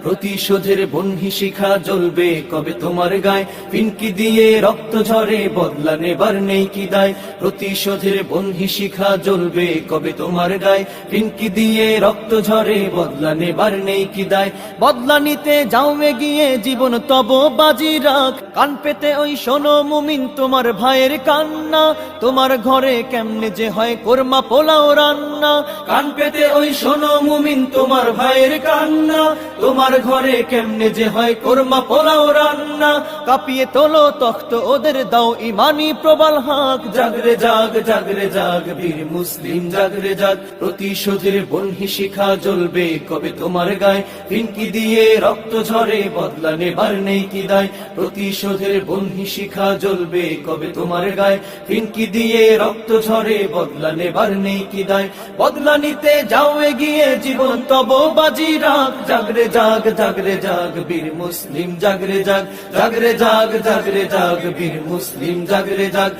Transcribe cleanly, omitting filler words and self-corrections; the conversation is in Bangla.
প্রতিশোধের বহ্নি শিখা জ্বলবে কবে তোমার গায়ে, পিনকি দিয়ে রক্ত ঝরে বদলা নেবার নেই কি দায়। প্রতিশোধের বহ্নি শিখা জ্বলবে কবে তোমার গায়ে, পিনকি দিয়ে রক্ত ঝরে বদলা নেবার নেই কি দায়। বদলা নিতে যাও এগিয়ে জীবন তব বাজি রাখ, কান পেতে ওই শোনো মুমিন তোমার ভাইয়ের কান্না। তোমার ঘরে কেমনে যে হয় কোরমা পোলাও রান্না, কান পেতে ওই শোনো মুমিন তোমার ভাইয়ের কান্না। তোমার ঘরে কেমনে যে হয় কোরমা পোলাও রান্না। কাঁপিয়ে তোলো তখ্ত ওদের দাও ইমানি প্রবল হাক, জাগরে জাগ জাগরে জাগ বীর মুসলিম জাগরে জাগ। প্রতিশোধের বহ্নি শিখা জ্বলবে কবে তোমার গায়ে, পিনকি দিয়ে রক্ত ঝরে বদলা নেবার নেই কি দায়। প্রতিশোধের বহ্নি শিখা জ্বলবে কবে তোমার গায়ে, পিনকি দিয়ে রক্ত ঝরে বদলা নেবার নেই কি দায়। বদলা নিতে যাও এগিয়ে জীবন তব বাজি রাখ, জাগরে জাগ জাগরে জাগ বীর মুসলিম জাগরে জাগ। জাগরে জাগ জাগরে জাগ বীর মুসলিম জাগরে জাগ।